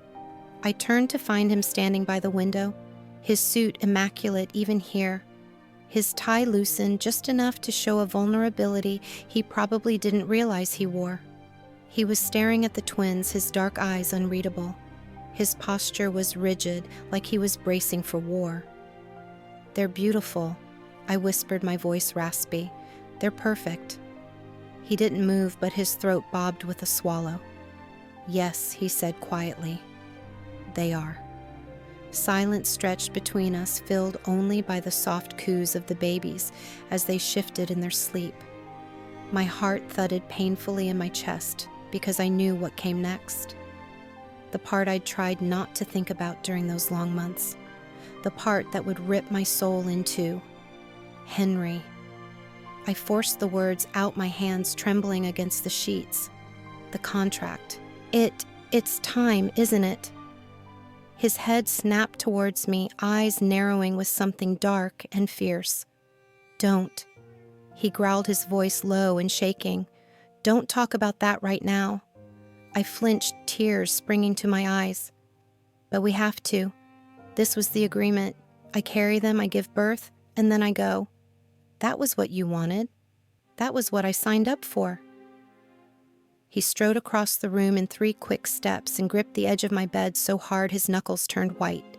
I turned to find him standing by the window, his suit immaculate even here, his tie loosened just enough to show a vulnerability he probably didn't realize he wore. He was staring at the twins, his dark eyes unreadable. His posture was rigid, like he was bracing for war. "They're beautiful," I whispered, my voice raspy. "They're perfect." He didn't move, but his throat bobbed with a swallow. "Yes," he said quietly. "They are." Silence stretched between us, filled only by the soft coos of the babies as they shifted in their sleep. My heart thudded painfully in my chest because I knew what came next. The part I'd tried not to think about during those long months. The part that would rip my soul in two. Henry. I forced the words out, my hands trembling against the sheets. The contract. It's time, isn't it? His head snapped towards me, eyes narrowing with something dark and fierce. Don't. He growled, his voice low and shaking. Don't talk about that right now. I flinched, tears springing to my eyes. But we have to. This was the agreement. I carry them, I give birth, and then I go. That was what you wanted. That was what I signed up for. He strode across the room in 3 quick steps and gripped the edge of my bed so hard his knuckles turned white.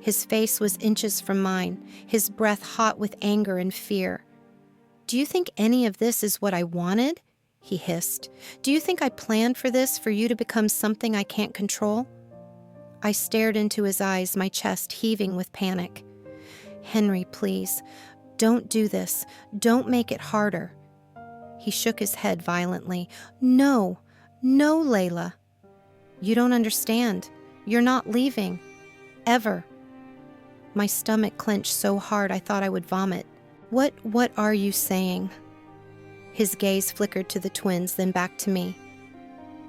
His face was inches from mine, his breath hot with anger and fear. Do you think any of this is what I wanted? He hissed. Do you think I planned for this, for you to become something I can't control? I stared into his eyes, my chest heaving with panic. Henry, please, don't do this. Don't make it harder. He shook his head violently. No, Layla. You don't understand. You're not leaving. Ever. My stomach clenched so hard I thought I would vomit. What are you saying? His gaze flickered to the twins, then back to me.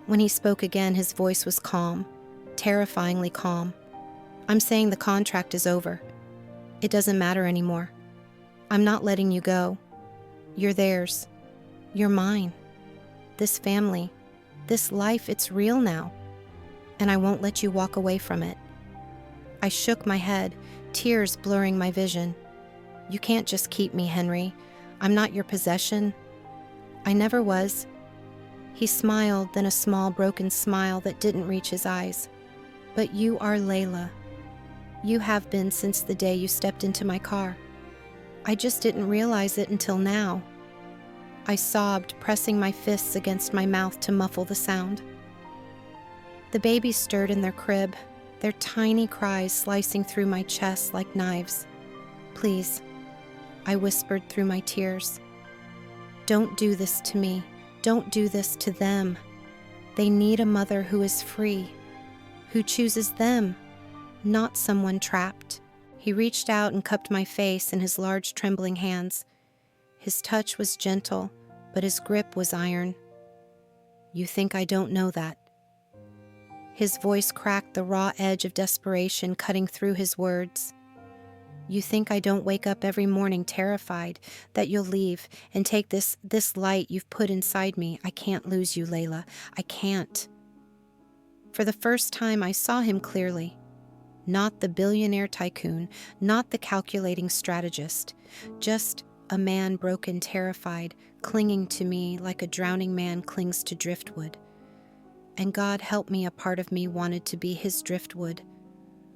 When he spoke again, his voice was calm, terrifyingly calm. I'm saying the contract is over. It doesn't matter anymore. I'm not letting you go. You're theirs. You're mine. This family, this life, it's real now. And I won't let you walk away from it. I shook my head, tears blurring my vision. You can't just keep me, Henry. I'm not your possession. I never was. He smiled, then a small broken smile that didn't reach his eyes. But you are Layla. You have been since the day you stepped into my car. I just didn't realize it until now. I sobbed, pressing my fists against my mouth to muffle the sound. The babies stirred in their crib, their tiny cries slicing through my chest like knives. Please, I whispered through my tears. Don't do this to me. Don't do this to them. They need a mother who is free, who chooses them, not someone trapped. He reached out and cupped my face in his large trembling hands. His touch was gentle, but his grip was iron. You think I don't know that? His voice cracked, the raw edge of desperation cutting through his words. You think I don't wake up every morning terrified that you'll leave and take this light you've put inside me? I can't lose you, Layla. I can't. For the first time, I saw him clearly. Not the billionaire tycoon, not the calculating strategist, just a man broken, terrified, clinging to me like a drowning man clings to driftwood. And God help me, a part of me wanted to be his driftwood.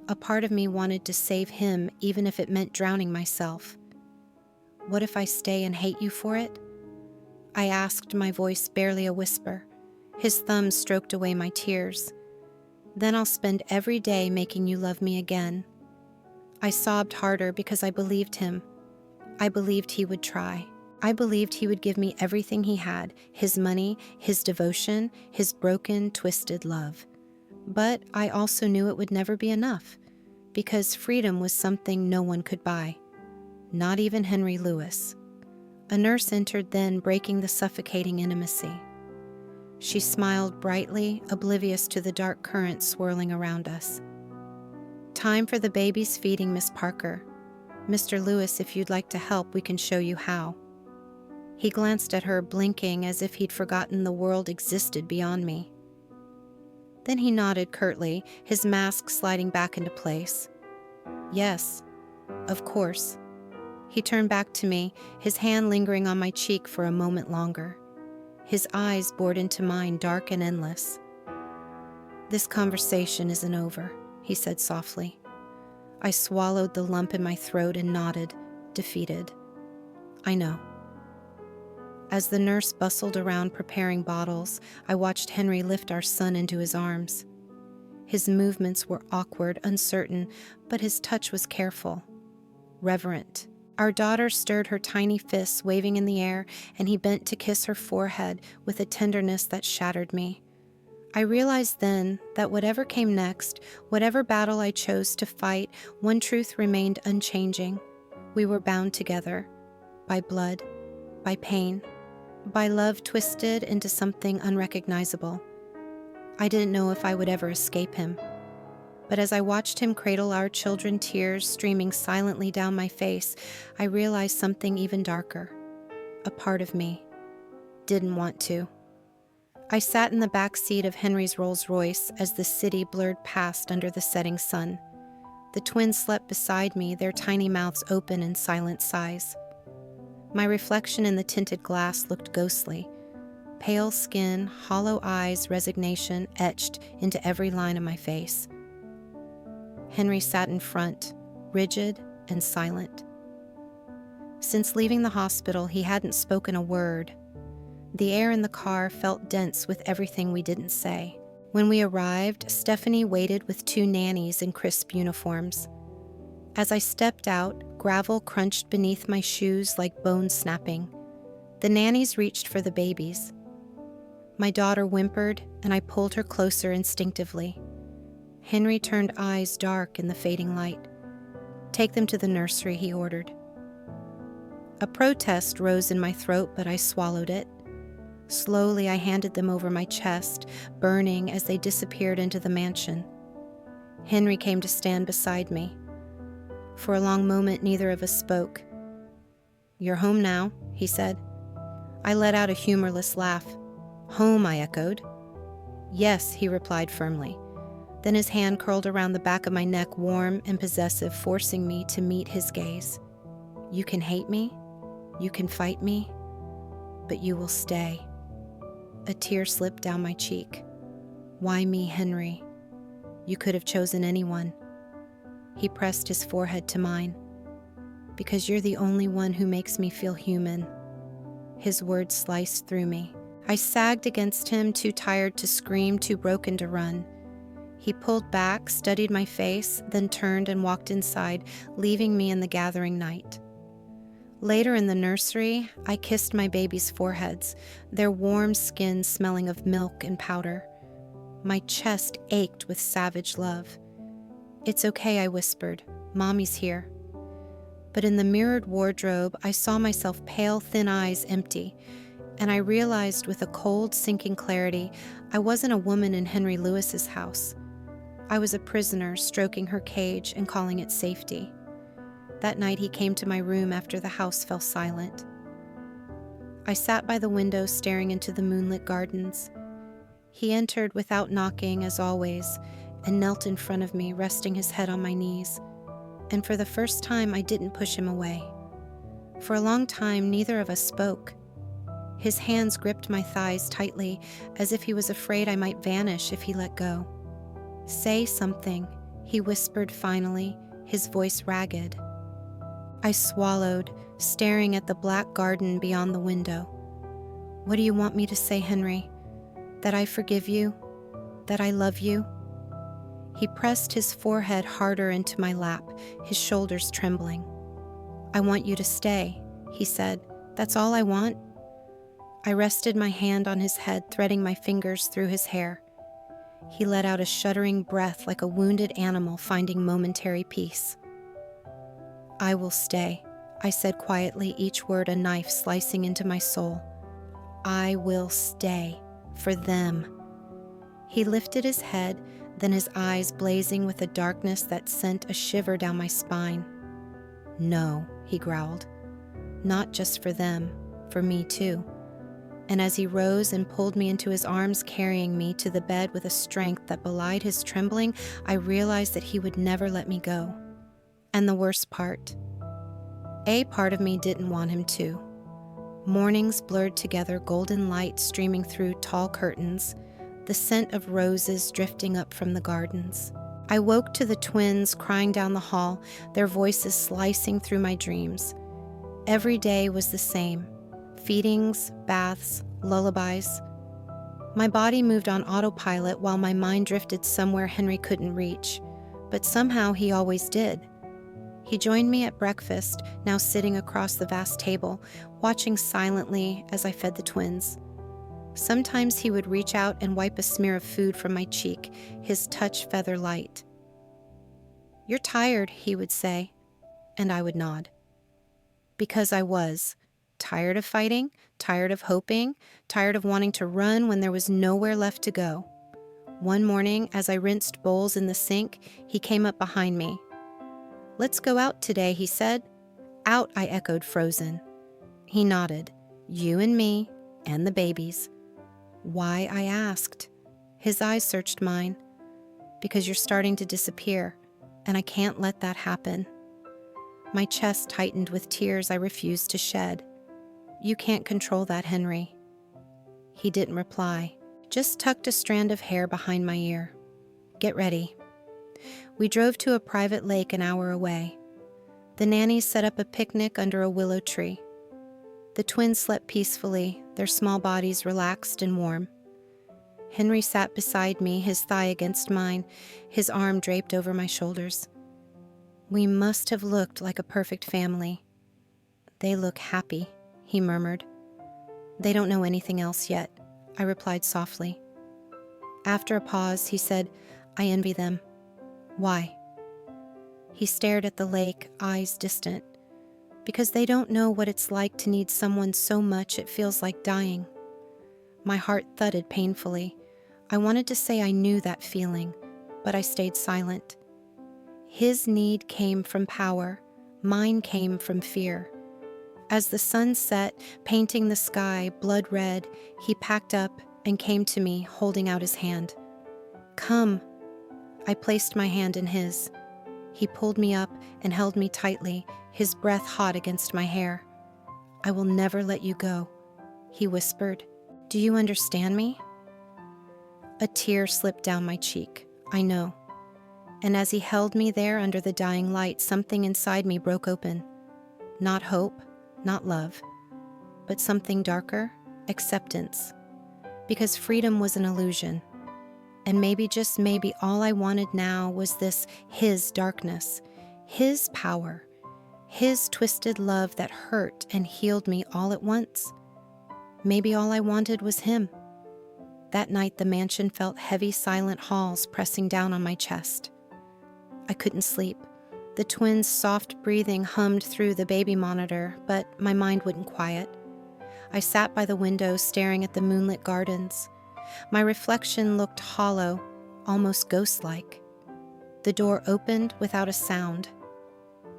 A part of me wanted to save him, even if it meant drowning myself. What if I stay and hate you for it? I asked, my voice barely a whisper. His thumbs stroked away my tears. Then I'll spend every day making you love me again. I sobbed harder because I believed him. I believed he would try. I believed he would give me everything he had, his money, his devotion, his broken, twisted love. But I also knew it would never be enough, because freedom was something no one could buy, not even Henry Lewis. A nurse entered then, breaking the suffocating intimacy. She smiled brightly, oblivious to the dark current swirling around us. Time for the baby's feeding, Miss Parker. Mr. Lewis, if you'd like to help, we can show you how. He glanced at her, blinking as if he'd forgotten the world existed beyond me. Then he nodded curtly, his mask sliding back into place. Yes, of course. He turned back to me, his hand lingering on my cheek for a moment longer. His eyes bored into mine, dark and endless. This conversation isn't over, he said softly. I swallowed the lump in my throat and nodded, defeated. I know. As the nurse bustled around preparing bottles, I watched Henry lift our son into his arms. His movements were awkward, uncertain, but his touch was careful, reverent. Our daughter stirred her tiny fists, waving in the air, and he bent to kiss her forehead with a tenderness that shattered me. I realized then that whatever came next, whatever battle I chose to fight, one truth remained unchanging. We were bound together by blood, by pain, by love twisted into something unrecognizable. I didn't know if I would ever escape him. But as I watched him cradle our children, tears streaming silently down my face, I realized something even darker. A part of me didn't want to. I sat in the back seat of Henry's Rolls-Royce as the city blurred past under the setting sun. The twins slept beside me, their tiny mouths open in silent sighs. My reflection in the tinted glass looked ghostly. Pale skin, hollow eyes, resignation etched into every line of my face. Henry sat in front, rigid and silent. Since leaving the hospital, he hadn't spoken a word. The air in the car felt dense with everything we didn't say. When we arrived, Stephanie waited with 2 nannies in crisp uniforms. As I stepped out, gravel crunched beneath my shoes like bones snapping. The nannies reached for the babies. My daughter whimpered, and I pulled her closer instinctively. Henry turned eyes dark in the fading light. "Take them to the nursery," he ordered. A protest rose in my throat, but I swallowed it. Slowly, I handed them over my chest, burning as they disappeared into the mansion. Henry came to stand beside me. For a long moment, neither of us spoke. "You're home now," he said. I let out a humorless laugh. "Home," I echoed. "Yes," he replied firmly. Then his hand curled around the back of my neck, warm and possessive, forcing me to meet his gaze. "You can hate me, you can fight me, but you will stay." A tear slipped down my cheek. "Why me, Henry? You could have chosen anyone." He pressed his forehead to mine. "Because you're the only one who makes me feel human." His words sliced through me. I sagged against him, too tired to scream, too broken to run. He pulled back, studied my face, then turned and walked inside, leaving me in the gathering night. Later in the nursery, I kissed my babies' foreheads, their warm skin smelling of milk and powder. My chest ached with savage love. "It's okay," I whispered. "Mommy's here." But in the mirrored wardrobe, I saw myself, pale, thin eyes empty, and I realized with a cold, sinking clarity, I wasn't a woman in Henry Lewis's house. I was a prisoner stroking her cage and calling it safety. That night he came to my room after the house fell silent. I sat by the window staring into the moonlit gardens. He entered without knocking, as always, and knelt in front of me, resting his head on my knees. And for the first time, I didn't push him away. For a long time, neither of us spoke. His hands gripped my thighs tightly, as if he was afraid I might vanish if he let go. "Say something," he whispered finally, his voice ragged. I swallowed, staring at the black garden beyond the window. "What do you want me to say, Henry? That I forgive you? That I love you?" He pressed his forehead harder into my lap, his shoulders trembling. "I want you to stay," he said. "That's all I want." I rested my hand on his head, threading my fingers through his hair. He let out a shuddering breath like a wounded animal finding momentary peace. "I will stay," I said quietly, each word a knife slicing into my soul. "I will stay. For them." He lifted his head, then his eyes blazing with a darkness that sent a shiver down my spine. "No," he growled. "Not just for them, for me too." And as he rose and pulled me into his arms, carrying me to the bed with a strength that belied his trembling, I realized that he would never let me go. And the worst part, a part of me didn't want him to. Mornings blurred together, golden light streaming through tall curtains, the scent of roses drifting up from the gardens. I woke to the twins crying down the hall, their voices slicing through my dreams. Every day was the same. Feedings, baths, lullabies. My body moved on autopilot while my mind drifted somewhere Henry couldn't reach, but somehow he always did. He joined me at breakfast, now sitting across the vast table, watching silently as I fed the twins. Sometimes he would reach out and wipe a smear of food from my cheek, his touch feather light. "You're tired," he would say, and I would nod. Because I was. Tired of fighting, tired of hoping, tired of wanting to run when there was nowhere left to go. One morning, as I rinsed bowls in the sink, he came up behind me. "Let's go out today," he said. "Out," I echoed, frozen. He nodded. "You and me, and the babies." "Why?" I asked. His eyes searched mine. "Because you're starting to disappear, and I can't let that happen." My chest tightened with tears I refused to shed. "You can't control that, Henry." He didn't reply, just tucked a strand of hair behind my ear. "Get ready." We drove to a private lake an hour away. The nannies set up a picnic under a willow tree. The twins slept peacefully, their small bodies relaxed and warm. Henry sat beside me, his thigh against mine, his arm draped over my shoulders. "We must have looked like a perfect family." "They look happy," he murmured. "They don't know anything else yet," I replied softly. After a pause, he said, "I envy them." "Why?" He stared at the lake, eyes distant. "Because they don't know what it's like to need someone so much it feels like dying." My heart thudded painfully. I wanted to say I knew that feeling, but I stayed silent. His need came from power. Mine came from fear. As the sun set, painting the sky blood red, he packed up and came to me, holding out his hand. "Come." I placed my hand in his. He pulled me up and held me tightly, his breath hot against my hair. "I will never let you go," he whispered. "Do you understand me?" A tear slipped down my cheek. I know. And as he held me there under the dying light, something inside me broke open. Not hope, not love, but something darker, acceptance. Because freedom was an illusion. And maybe, just maybe, all I wanted now was this, his darkness, his power, his twisted love that hurt and healed me all at once. Maybe all I wanted was him. That night the mansion felt heavy, silent halls pressing down on my chest. I couldn't sleep. The twins' soft breathing hummed through the baby monitor, but my mind wouldn't quiet. I sat by the window staring at the moonlit gardens. My reflection looked hollow, almost ghost-like. The door opened without a sound.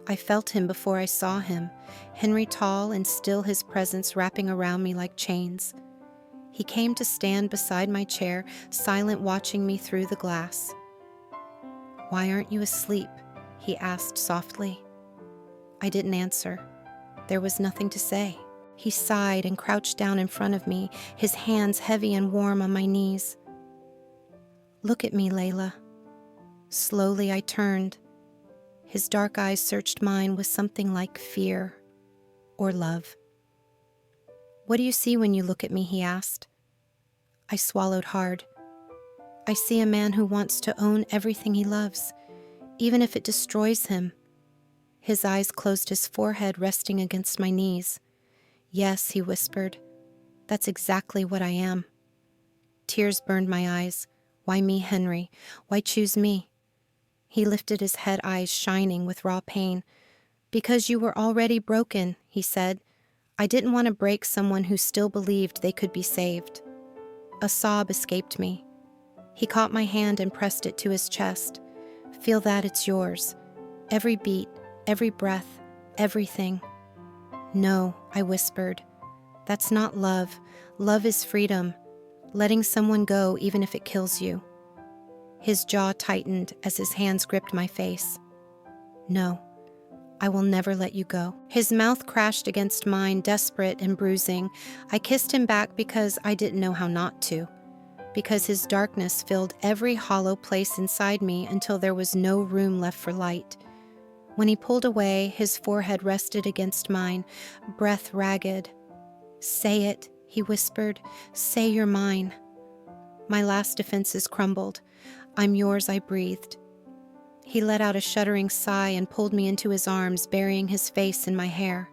I felt him before I saw him, Henry, tall and still, his presence wrapping around me like chains. He came to stand beside my chair, silent, watching me through the glass. "Why aren't you asleep?" he asked softly. I didn't answer. There was nothing to say. He sighed and crouched down in front of me, his hands heavy and warm on my knees. "Look at me, Layla." Slowly I turned. His dark eyes searched mine with something like fear or love. "What do you see when you look at me?" he asked. I swallowed hard. "I see a man who wants to own everything he loves, even if it destroys him." His eyes closed, his forehead resting against my knees. "Yes," he whispered. "That's exactly what I am." Tears burned my eyes. "Why me, Henry? Why choose me?" He lifted his head, eyes shining with raw pain. "Because you were already broken," he said. "I didn't want to break someone who still believed they could be saved." A sob escaped me. He caught my hand and pressed it to his chest. "Feel that, it's yours. Every beat, every breath, everything." "No," I whispered. "That's not love. Love is freedom. Letting someone go even if it kills you." His jaw tightened as his hands gripped my face. "No, I will never let you go." His mouth crashed against mine, desperate and bruising. I kissed him back because I didn't know how not to. Because his darkness filled every hollow place inside me until there was no room left for light. When he pulled away, his forehead rested against mine, breath ragged. "Say it," he whispered. "Say you're mine." My last defenses crumbled. "I'm yours," I breathed. He let out a shuddering sigh and pulled me into his arms, burying his face in my hair.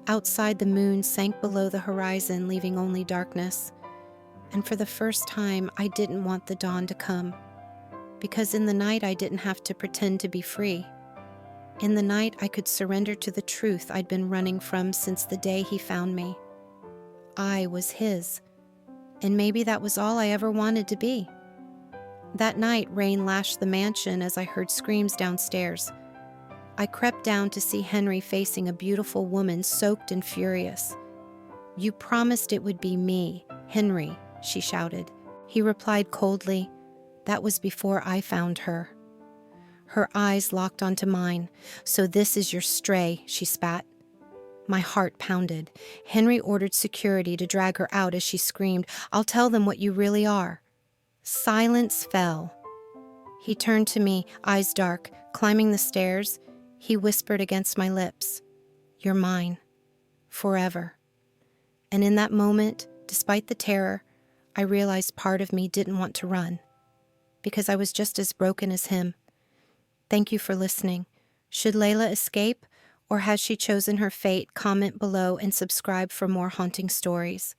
Outside, the moon sank below the horizon, leaving only darkness. And for the first time, I didn't want the dawn to come. Because in the night, I didn't have to pretend to be free. In the night, I could surrender to the truth I'd been running from since the day he found me. I was his, and maybe that was all I ever wanted to be. That night, rain lashed the mansion as I heard screams downstairs. I crept down to see Henry facing a beautiful woman soaked and furious. "You promised it would be me, Henry," she shouted. He replied coldly, "That was before I found her." Her eyes locked onto mine. "So this is your stray," she spat. My heart pounded. Henry ordered security to drag her out as she screamed, "I'll tell them what you really are." Silence fell. He turned to me, eyes dark. Climbing the stairs, he whispered against my lips, "You're mine. Forever." And in that moment, despite the terror, I realized part of me didn't want to run, because I was just as broken as him. Thank you for listening. Should Layla escape, or has she chosen her fate? Comment below and subscribe for more haunting stories.